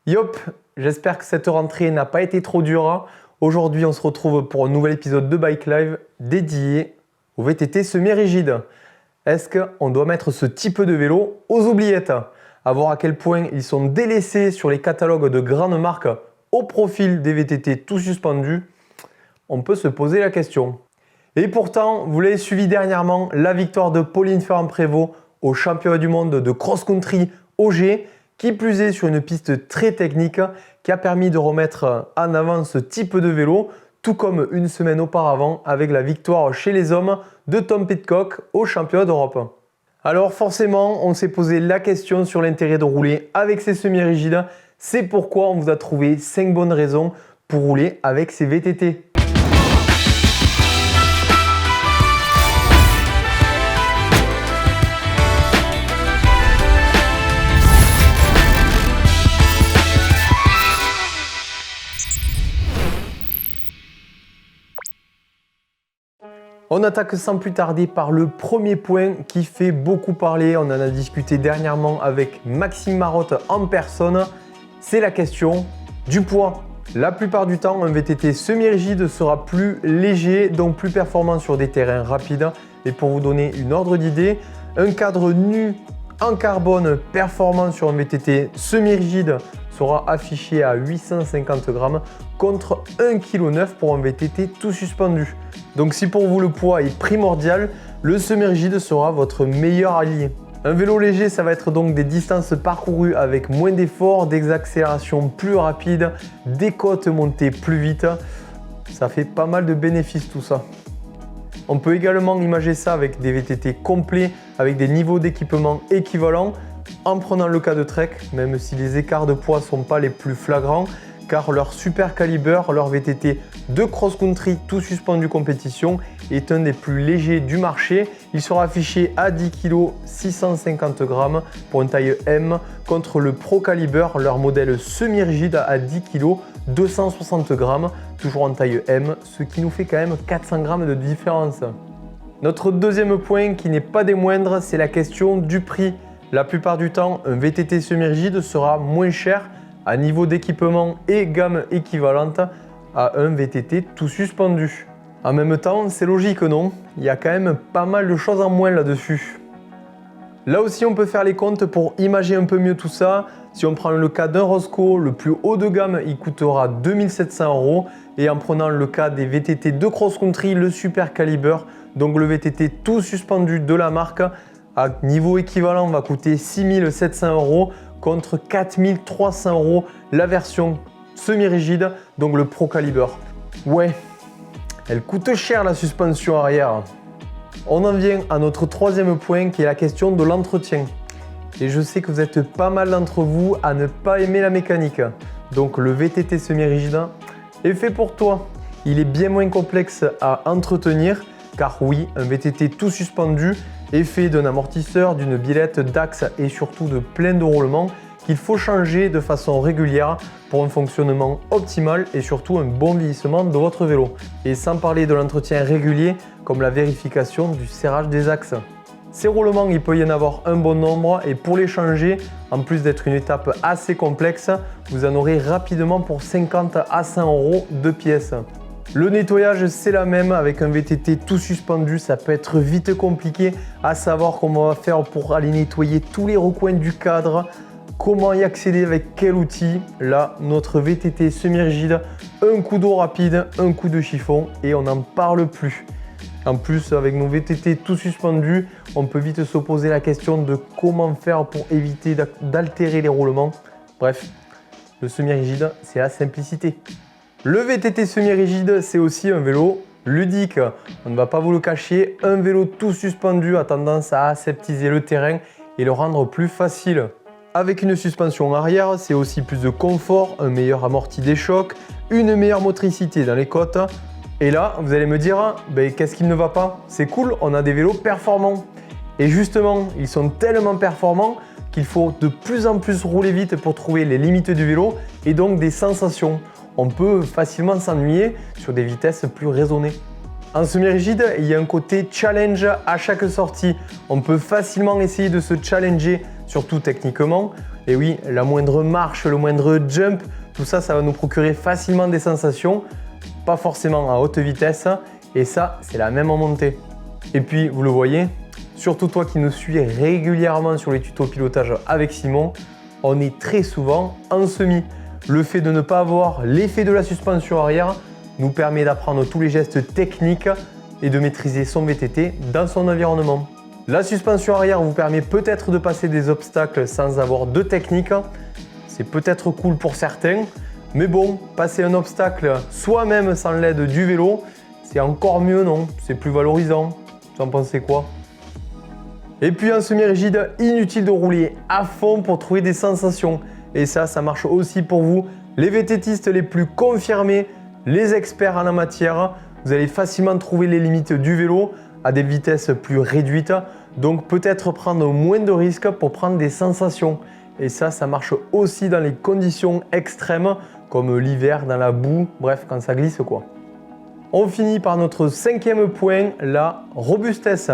Yop, j'espère que cette rentrée n'a pas été trop dure. Aujourd'hui, on se retrouve pour un nouvel épisode de Bike Live dédié au VTT semi-rigide. Est-ce qu'on doit mettre ce type de vélo aux oubliettes? À voir à quel point ils sont délaissés sur les catalogues de grandes marques au profil des VTT tout suspendus, on peut se poser la question. Et pourtant, vous l'avez suivi dernièrement, la victoire de Pauline Ferrand-Prévot au championnat du monde de cross-country OG, qui plus est sur une piste très technique qui a permis de remettre en avant ce type de vélo, tout comme une semaine auparavant avec la victoire chez les hommes de Tom Pidcock au championnat d'Europe. Alors forcément, on s'est posé la question sur l'intérêt de rouler avec ces semi-rigides. C'est pourquoi on vous a trouvé 5 bonnes raisons pour rouler avec ces VTT. On attaque sans plus tarder par le premier point qui fait beaucoup parler. On en a discuté dernièrement avec Maxime Marotte en personne. C'est la question du poids. La plupart du temps, un VTT semi-rigide sera plus léger, donc plus performant sur des terrains rapides. Et pour vous donner une ordre d'idée, un cadre nu en carbone performant sur un VTT semi-rigide sera affiché à 850 grammes contre 1,9 kg pour un VTT tout suspendu. Donc si pour vous le poids est primordial, le semi-rigide sera votre meilleur allié. Un vélo léger, ça va être donc des distances parcourues avec moins d'efforts, des accélérations plus rapides, des côtes montées plus vite. Ça fait pas mal de bénéfices tout ça. On peut également imager ça avec des VTT complets, avec des niveaux d'équipement équivalents, en prenant le cas de Trek, même si les écarts de poids ne sont pas les plus flagrants, car leur super caliber, leur VTT de cross-country tout suspendu compétition, est un des plus légers du marché. Il sera affiché à 10 kg 650 g pour une taille M, contre le Pro Caliber, leur modèle semi-rigide à 10 kg 260 g, toujours en taille M, ce qui nous fait quand même 400 g de différence. Notre deuxième point, qui n'est pas des moindres, c'est la question du prix. La plupart du temps, un VTT semi-rigide sera moins cher à niveau d'équipement et gamme équivalente à un VTT tout suspendu. En même temps, c'est logique, non? Il y a quand même pas mal de choses en moins là-dessus. Là aussi, on peut faire les comptes pour imager un peu mieux tout ça. Si on prend le cas d'un Roscoe, le plus haut de gamme, il coûtera 2700 €. Et en prenant le cas des VTT de cross-country, le super caliber, donc le VTT tout suspendu de la marque, à niveau équivalent, va coûter 6700 € contre 4300 € la version semi-rigide, donc le Pro Caliber. Ouais, elle coûte cher la suspension arrière. On en vient à notre troisième point qui est la question de l'entretien. Et je sais que vous êtes pas mal d'entre vous à ne pas aimer la mécanique. Donc le VTT semi-rigide est fait pour toi. Il est bien moins complexe à entretenir car oui, un VTT tout suspendu est fait d'un amortisseur, d'une bilette, d'axe et surtout de plein de roulements qu'il faut changer de façon régulière pour un fonctionnement optimal et surtout un bon vieillissement de votre vélo. Et sans parler de l'entretien régulier comme la vérification du serrage des axes. Ces roulements, il peut y en avoir un bon nombre et pour les changer, en plus d'être une étape assez complexe, vous en aurez rapidement pour 50 à 100 € de pièces. Le nettoyage, c'est la même avec un VTT tout suspendu, ça peut être vite compliqué à savoir comment on va faire pour aller nettoyer tous les recoins du cadre, comment y accéder avec quel outil. Là, notre VTT semi-rigide, un coup d'eau rapide, un coup de chiffon et on n'en parle plus. En plus, avec nos VTT tout suspendus, on peut vite se poser la question de comment faire pour éviter d'altérer les roulements. Bref, le semi-rigide, c'est la simplicité. Le VTT semi-rigide, c'est aussi un vélo ludique. On ne va pas vous le cacher, un vélo tout suspendu a tendance à aseptiser le terrain et le rendre plus facile. Avec une suspension arrière, c'est aussi plus de confort, un meilleur amorti des chocs, une meilleure motricité dans les côtes. Et là, vous allez me dire, qu'est-ce qui ne va pas? C'est cool, on a des vélos performants. Et justement, ils sont tellement performants qu'il faut de plus en plus rouler vite pour trouver les limites du vélo et donc des sensations. On peut facilement s'ennuyer sur des vitesses plus raisonnées. En semi-rigide, il y a un côté challenge à chaque sortie. On peut facilement essayer de se challenger, surtout techniquement. Et oui, la moindre marche, le moindre jump, tout ça, ça va nous procurer facilement des sensations, pas forcément à haute vitesse, et ça, c'est la même en montée. Et puis, vous le voyez, surtout toi qui nous suis régulièrement sur les tutos pilotage avec Simon, on est très souvent en semi. Le fait de ne pas avoir l'effet de la suspension arrière nous permet d'apprendre tous les gestes techniques et de maîtriser son VTT dans son environnement. La suspension arrière vous permet peut-être de passer des obstacles sans avoir de technique. C'est peut-être cool pour certains, mais bon, passer un obstacle soi-même sans l'aide du vélo, c'est encore mieux, non? C'est plus valorisant. Vous en pensez quoi? Et puis en semi-rigide, inutile de rouler à fond pour trouver des sensations. Et ça marche aussi pour vous, les VTTistes les plus confirmés, les experts en la matière. Vous allez facilement trouver les limites du vélo à des vitesses plus réduites. Donc peut-être prendre moins de risques pour prendre des sensations. Et ça marche aussi dans les conditions extrêmes, comme l'hiver, dans la boue, bref, quand ça glisse quoi. On finit par notre cinquième point, la robustesse.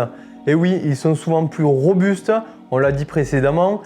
Et oui, ils sont souvent plus robustes, on l'a dit précédemment,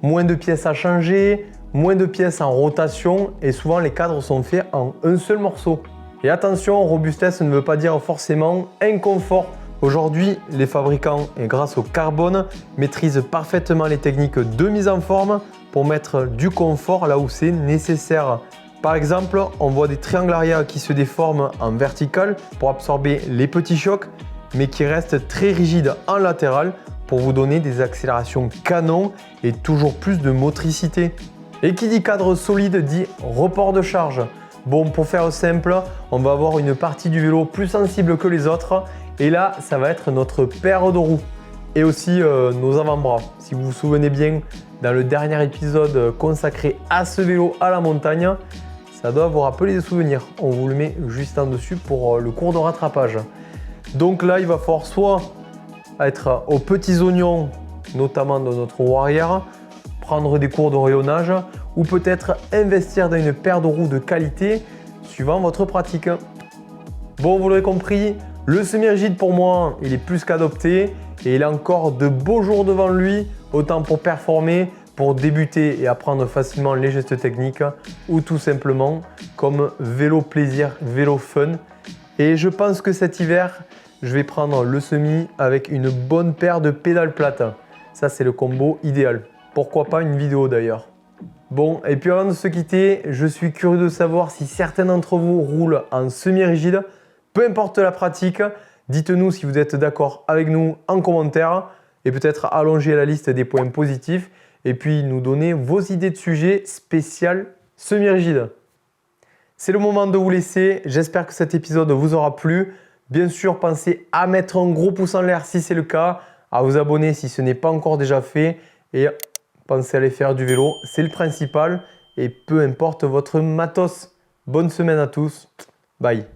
moins de pièces à changer, moins de pièces en rotation et souvent les cadres sont faits en un seul morceau. Et attention, robustesse ne veut pas dire forcément inconfort. Aujourd'hui, les fabricants, et grâce au carbone, maîtrisent parfaitement les techniques de mise en forme pour mettre du confort là où c'est nécessaire. Par exemple, on voit des triangles arrière qui se déforment en vertical pour absorber les petits chocs, mais qui restent très rigides en latéral pour vous donner des accélérations canon et toujours plus de motricité. Et qui dit cadre solide dit report de charge. Bon, pour faire simple, on va avoir une partie du vélo plus sensible que les autres et là, ça va être notre paire de roues et aussi nos avant-bras. Si vous vous souvenez bien, dans le dernier épisode consacré à ce vélo à la montagne, ça doit vous rappeler des souvenirs. On vous le met juste en dessus pour le cours de rattrapage. Donc là, il va falloir soit être aux petits oignons, notamment dans notre roue arrière, prendre des cours de rayonnage ou peut-être investir dans une paire de roues de qualité suivant votre pratique. Bon, vous l'aurez compris, le semi-rigide pour moi, il est plus qu'adopté et il a encore de beaux jours devant lui, autant pour performer, pour débuter et apprendre facilement les gestes techniques ou tout simplement comme vélo plaisir, vélo fun. Et je pense que cet hiver, je vais prendre le semi avec une bonne paire de pédales plates. Ça, c'est le combo idéal. Pourquoi pas une vidéo d'ailleurs. Bon, et puis avant de se quitter, je suis curieux de savoir si certains d'entre vous roulent en semi-rigide. Peu importe la pratique, dites-nous si vous êtes d'accord avec nous en commentaire et peut-être allonger la liste des points positifs et puis nous donner vos idées de sujets spécial semi-rigide. C'est le moment de vous laisser. J'espère que cet épisode vous aura plu. Bien sûr, pensez à mettre un gros pouce en l'air si c'est le cas, à vous abonner si ce n'est pas encore déjà fait et pensez à aller faire du vélo, c'est le principal et peu importe votre matos. Bonne semaine à tous. Bye.